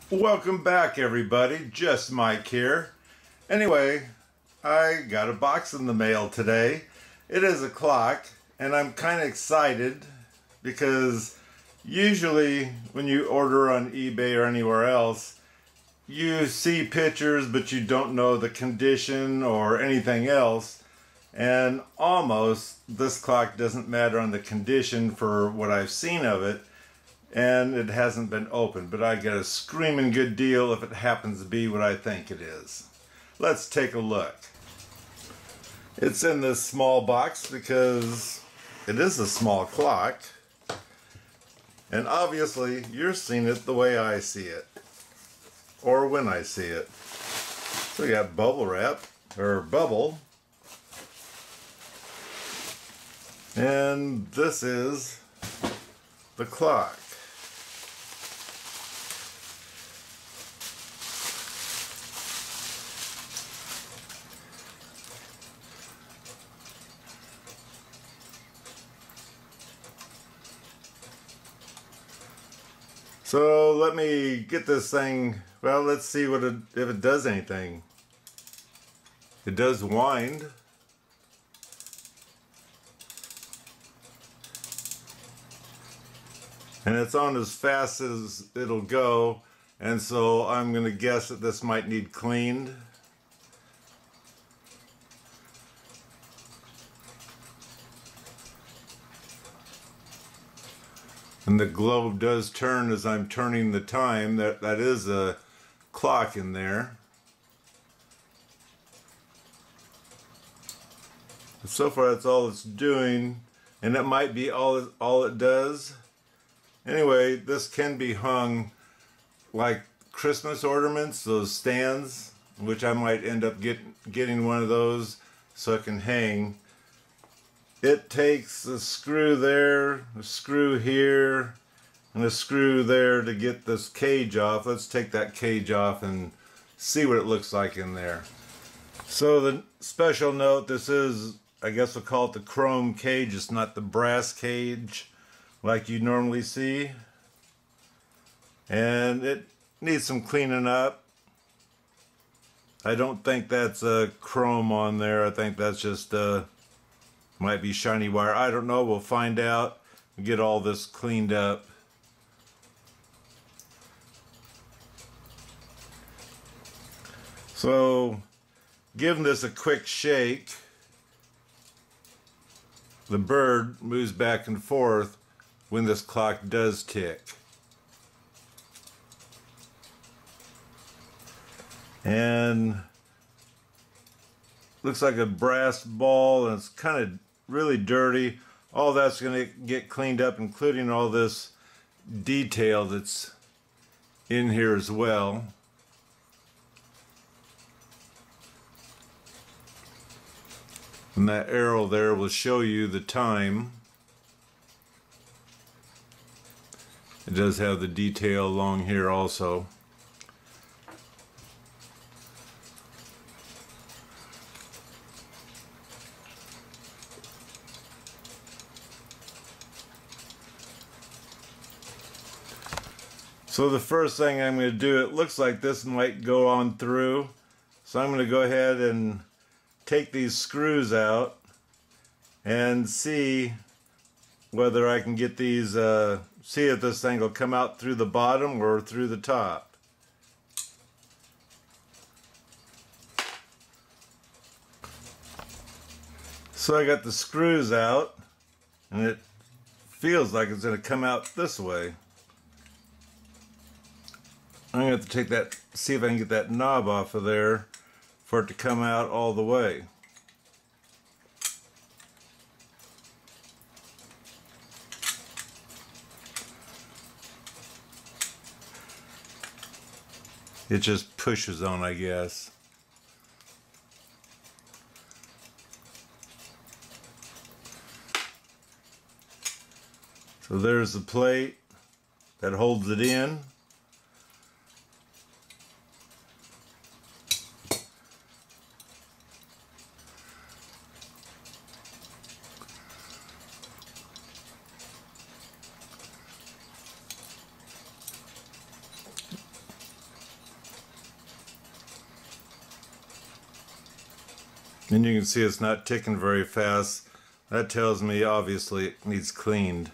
Welcome back, everybody. Just Mike here. Anyway, I got a box in the mail today. It is a clock, and I'm kind of excited because usually when you order on eBay or anywhere else, you see pictures but you don't know the condition or anything else. And almost this clock doesn't matter on the condition for what I've seen of it. And it hasn't been opened, but I get a screaming good deal if it happens to be what I think it is. Let's take a look. It's in this small box because it is a small clock, and obviously you're seeing it the way I see it, or when I see it. So we got bubble wrap, or bubble, and this is the clock. So let me get this thing, well, let's see what if it does anything. It does wind. And it's on as fast as it'll go, and so I'm going to guess that this might need cleaned. And the globe does turn as I'm turning the time. That is a clock in there. But so far that's all it's doing, and that might be all it does. Anyway, this can be hung like Christmas ornaments, those stands, which I might end up getting one of those so it can hang. It takes a screw there, a screw here, and a screw there to get this cage off. Let's take that cage off and see what it looks like in there. So the special note, this is, I guess we'll call it the chrome cage. It's not the brass cage like you normally see. And it needs some cleaning up. I don't think that's a chrome on there. I think that's just might be shiny wire. I don't know. We'll find out. Get all this cleaned up. So, giving this a quick shake, the bird moves back and forth when this clock does tick. And looks like a brass ball, and it's kind of really dirty. All that's going to get cleaned up, including all this detail that's in here as well. And that arrow there will show you the time. It does have the detail along here also. So the first thing I'm going to do, it looks like this might go on through. So I'm going to go ahead and take these screws out and see whether I can get these, see if this thing will come out through the bottom or through the top. So I got the screws out, and it feels like it's going to come out this way. I'm going to have to take that, see if I can get that knob off of there for it to come out all the way. It just pushes on, I guess. So there's the plate that holds it in. And you can see it's not ticking very fast. That tells me obviously it needs cleaned.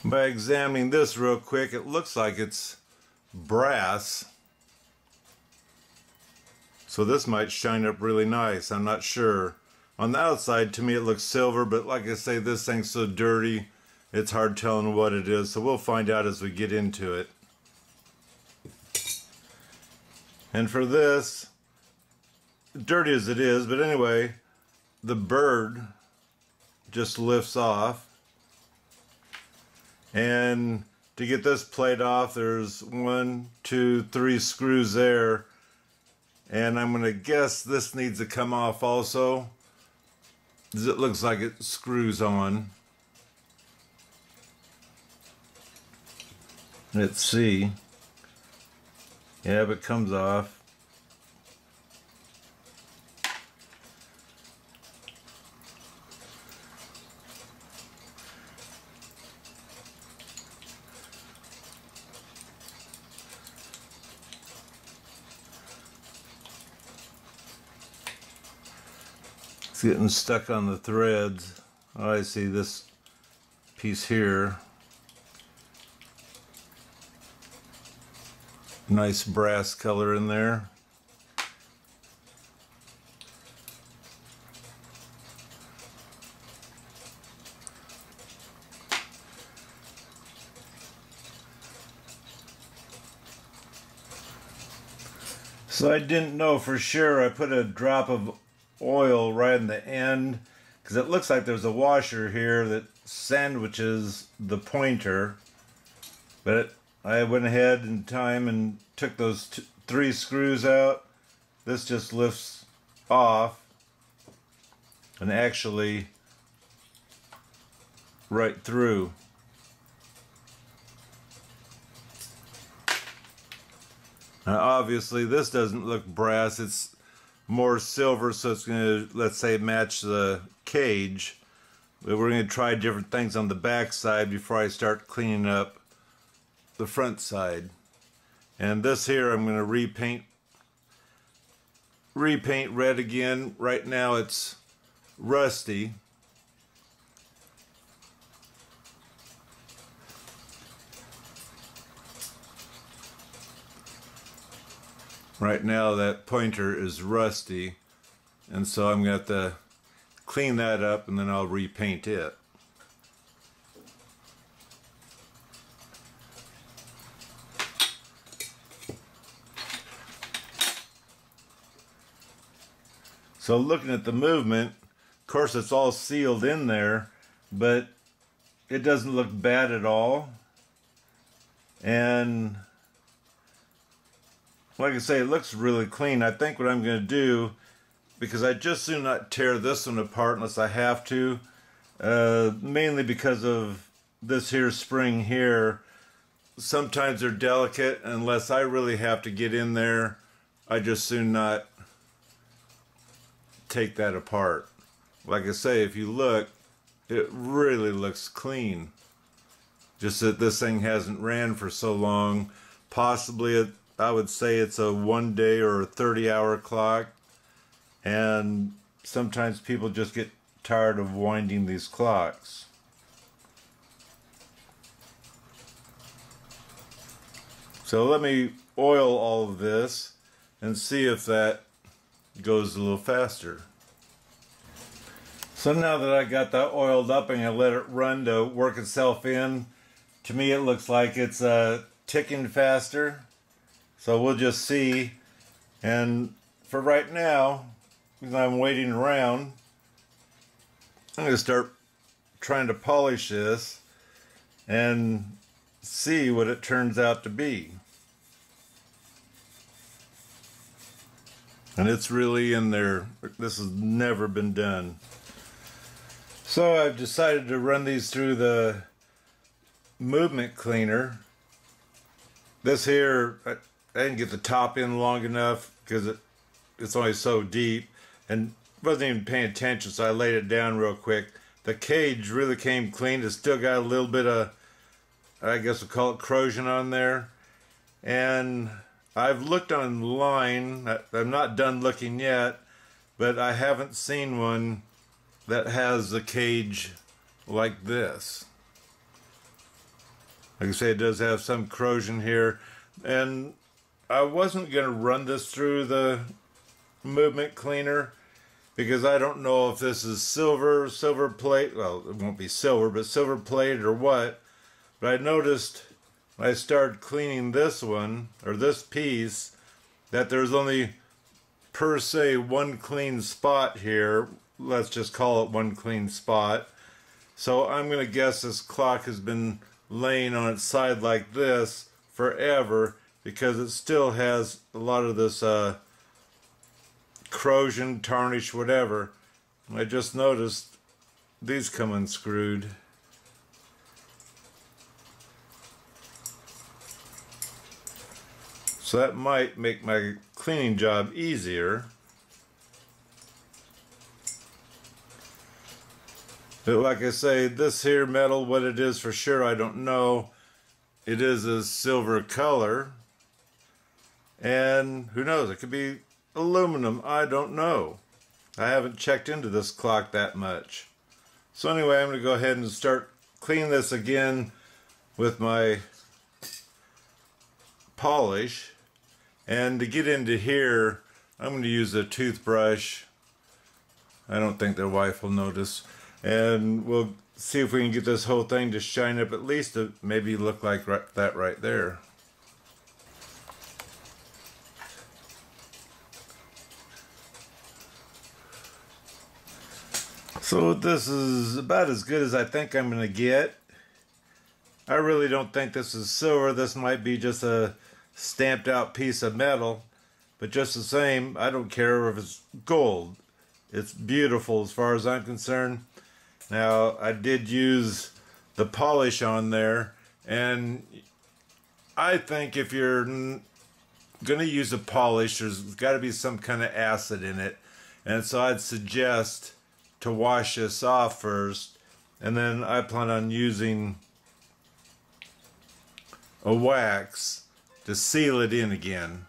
By examining this real quick, it looks like it's brass. So this might shine up really nice, I'm not sure. On the outside, to me it looks silver, but like I say, this thing's so dirty, it's hard telling what it is, so we'll find out as we get into it. And for this, dirty as it is, but anyway, the bird just lifts off. And to get this plate off, there's 1, 2, 3 screws there. And I'm going to guess this needs to come off also, because it looks like it screws on. Let's see. Yeah, but it comes off. It's getting stuck on the threads. Oh, I see this piece here. Nice brass color in there. So I didn't know for sure. I put a drop of oil right in the end because it looks like there's a washer here that sandwiches the pointer, but I went ahead in time and took those 3 screws out. This just lifts off and actually right through. Now obviously this doesn't look brass, it's more silver, so it's going to, let's say, match the cage. But we're going to try different things on the back side before I start cleaning up the front side. And this here I'm going to repaint red again. Right now it's rusty. Right now that pointer is rusty, and so I'm going to have to clean that up and then I'll repaint it. So looking at the movement, of course it's all sealed in there, but it doesn't look bad at all. And like I say, it looks really clean. I think what I'm going to do, because I just do not tear this one apart unless I have to, mainly because of this here spring here. Sometimes they're delicate, unless I really have to get in there, I just soon not take that apart. Like I say, if you look, it really looks clean. Just that this thing hasn't ran for so long. Possibly I would say it's a 1 day or a 30-hour clock, and sometimes people just get tired of winding these clocks. So let me oil all of this and see if that goes a little faster. So now that I got that oiled up and I let it run to work itself in, to me it looks like it's ticking faster. So we'll just see. And for right now, because I'm waiting around, I'm going to start trying to polish this and see what it turns out to be. And it's really in there. This has never been done. So I've decided to run these through the movement cleaner. This here, I didn't get the top in long enough because it's only so deep, and wasn't even paying attention, so I laid it down real quick. The cage really came clean. It's still got a little bit of, I guess we'll call it corrosion on there. And I've looked online. I'm not done looking yet, but I haven't seen one that has a cage like this. Like I say, it does have some corrosion here, and I wasn't going to run this through the movement cleaner because I don't know if this is silver plate. Well, it won't be silver, but silver plated or what. But I noticed when I started cleaning this one, or this piece, that there's only per se one clean spot here. Let's just call it one clean spot. So I'm going to guess this clock has been laying on its side like this forever because it still has a lot of this corrosion, tarnish, whatever. I just noticed these come unscrewed. So that might make my cleaning job easier. But like I say, this here metal, what it is for sure, I don't know. It is a silver color. And who knows, it could be aluminum, I don't know. I haven't checked into this clock that much. So anyway, I'm going to go ahead and start cleaning this again with my polish. And to get into here, I'm going to use a toothbrush. I don't think their wife will notice. And we'll see if we can get this whole thing to shine up, at least to maybe look like that right there. So this is about as good as I think I'm going to get. I really don't think this is silver. This might be just a stamped out piece of metal. But just the same, I don't care if it's gold. It's beautiful as far as I'm concerned. Now, I did use the polish on there, and I think if you're going to use a polish, there's got to be some kind of acid in it. And so I'd suggest to wash this off first, and then I plan on using a wax to seal it in again.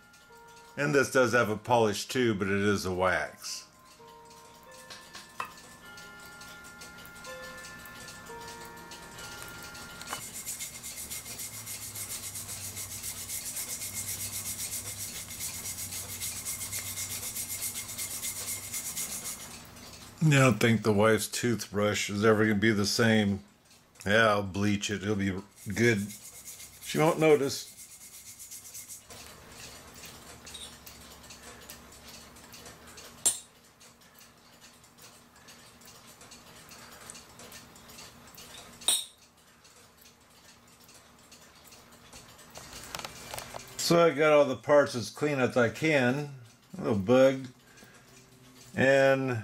And this does have a polish too, but it is a wax. I don't think the wife's toothbrush is ever going to be the same. Yeah, I'll bleach it. It'll be good. She won't notice. So I got all the parts as clean as I can. A little bugged. And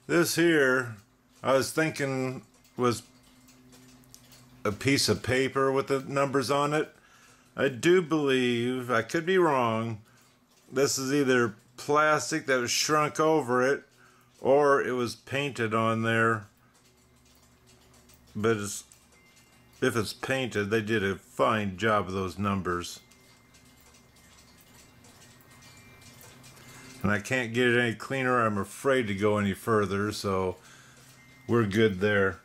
this here, I was thinking was a piece of paper with the numbers on it. I do believe, I could be wrong, this is either plastic that was shrunk over it or it was painted on there. But if it's painted, they did a fine job of those numbers. And I can't get it any cleaner. I'm afraid to go any further, so we're good there.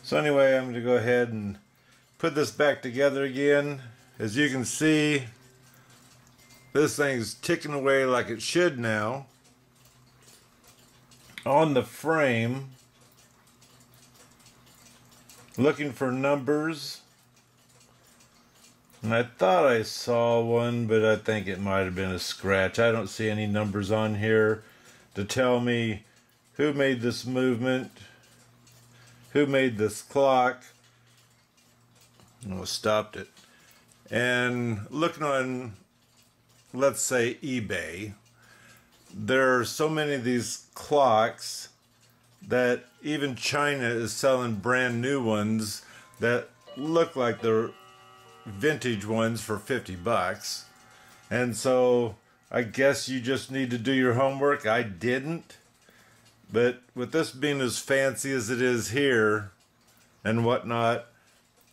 So anyway, I'm going to go ahead and put this back together again. As you can see, this thing's ticking away like it should now. On the frame, looking for numbers. And I thought I saw one, but I think it might have been a scratch. I don't see any numbers on here to tell me who made this movement, who made this clock. Oh, stopped it. And looking on, let's say, eBay, there are so many of these clocks that even China is selling brand new ones that look like they're vintage ones for 50 bucks. And so I guess you just need to do your homework. I didn't, but with this being as fancy as it is here and whatnot,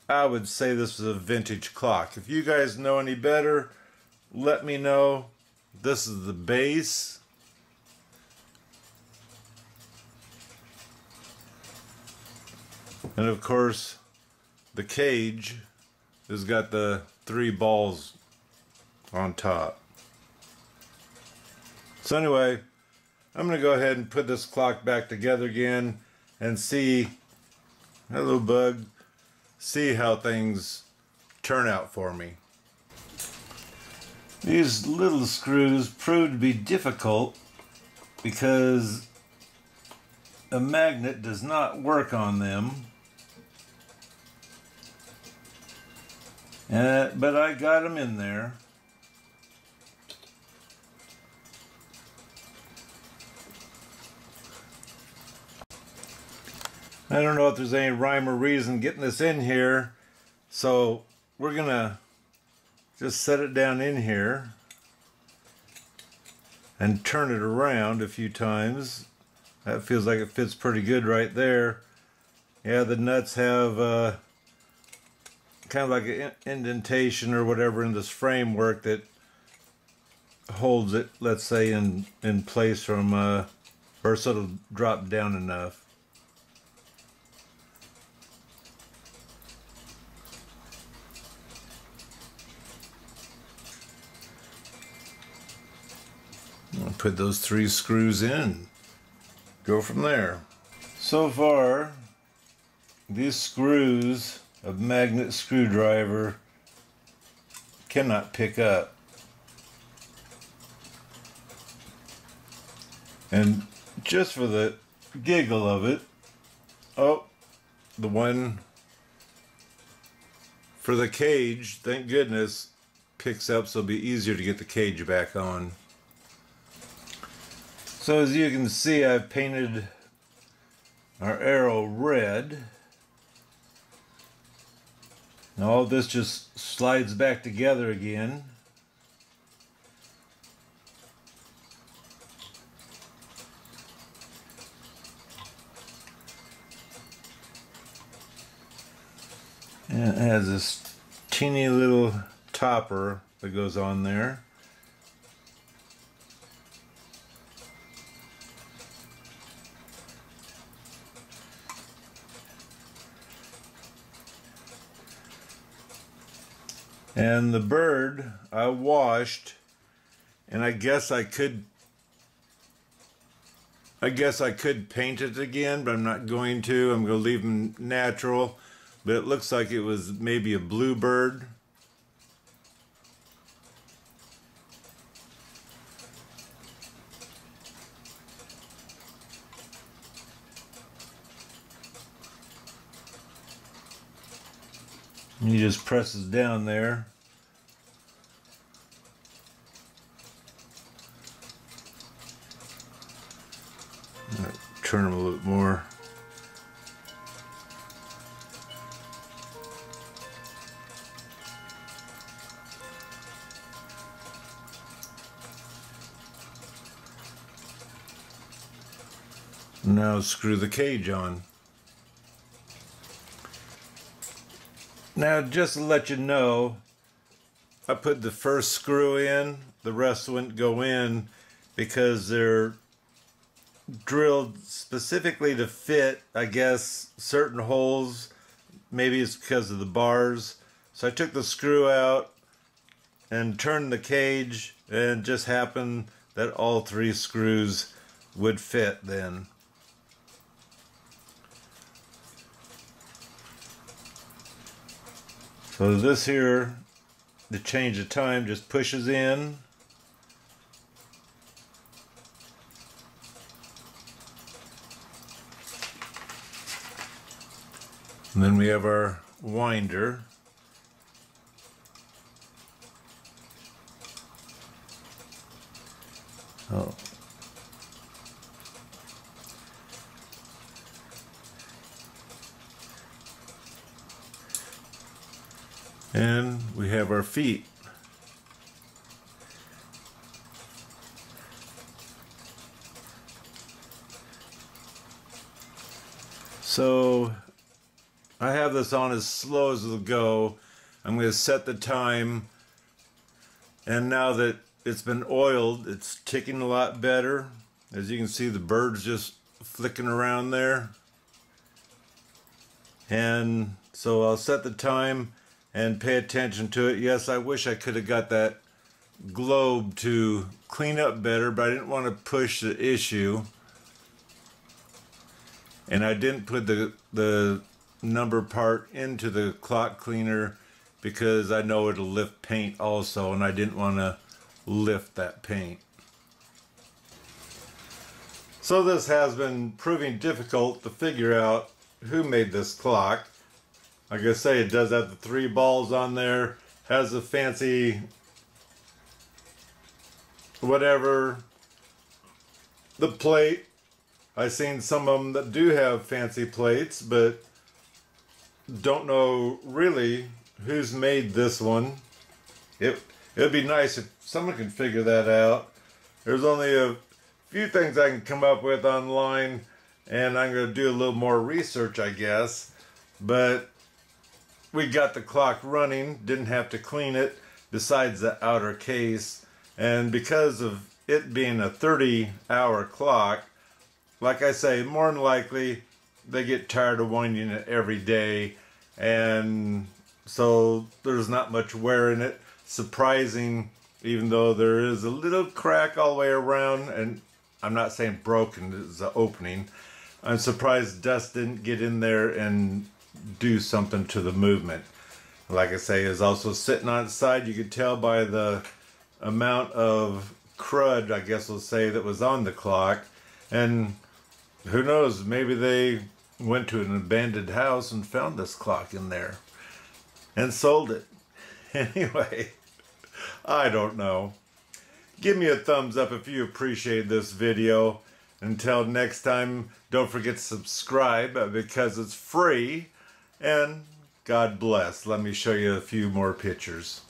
I would say this is a vintage clock. If you guys know any better, let me know. This is the base. And of course, the cage has got the 3 balls on top. So anyway, I'm going to go ahead and put this clock back together again and see, hello bug, see how things turn out for me. These little screws proved to be difficult because a magnet does not work on them. But I got them in there. I don't know if there's any rhyme or reason getting this in here, so we're gonna just set it down in here and turn it around a few times. That feels like it fits pretty good right there. Yeah, the nuts have kind of like an indentation or whatever in this framework that holds it, let's say, in place from or so it'll drop down enough. I'll put those 3 screws in, go from there. So far, these screws of magnet screwdriver cannot pick up. And just for the giggle of it, oh, the one for the cage, thank goodness, picks up, so it'll be easier to get the cage back on. So as you can see, I've painted our arrow red. Now all this just slides back together again. And it has this teeny little topper that goes on there. And the bird I washed, and I guess I could paint it again, but I'm not going to. I'm going to leave them natural, but it looks like it was maybe a blue bird. He just presses down there. Turn him a little more. Now screw the cage on. Now, just to let you know, I put the first screw in, the rest wouldn't go in because they're drilled specifically to fit, I guess, certain holes. Maybe it's because of the bars. So I took the screw out and turned the cage, and it just happened that all 3 screws would fit then. So this here, to change the time, just pushes in. And then we have our winder. Oh. And we have our feet. So I have this on as slow as it'll go. I'm going to set the time And now that it's been oiled, it's ticking a lot better. As you can see, the birds just flicking around there. And so I'll set the time and pay attention to it. Yes, I wish I could have got that globe to clean up better, but I didn't want to push the issue. And I didn't put the number part into the clock cleaner because I know it'll lift paint also, and I didn't want to lift that paint. So this has been proving difficult to figure out who made this clock. Like I say, it does have the 3 balls on there, has a fancy whatever, the plate. I've seen some of them that do have fancy plates, but don't know really who's made this one. It'd be nice if someone could figure that out. There's only a few things I can come up with online, and I'm going to do a little more research, I guess. But we got the clock running, didn't have to clean it besides the outer case. And because of it being a 30-hour clock, like I say, more than likely they get tired of winding it every day, and so there's not much wear in it. Surprising, even though there is a little crack all the way around, and I'm not saying broken, it's the opening. I'm surprised dust didn't get in there and do something to the movement. Like I say, it's also sitting on its side. You could tell by the amount of crud, I guess we'll say, that was on the clock. And who knows, maybe they went to an abandoned house and found this clock in there and sold it. Anyway, I don't know. Give me a thumbs up if you appreciate this video. Until next time, don't forget to subscribe because it's free. And God bless. Let me show you a few more pictures.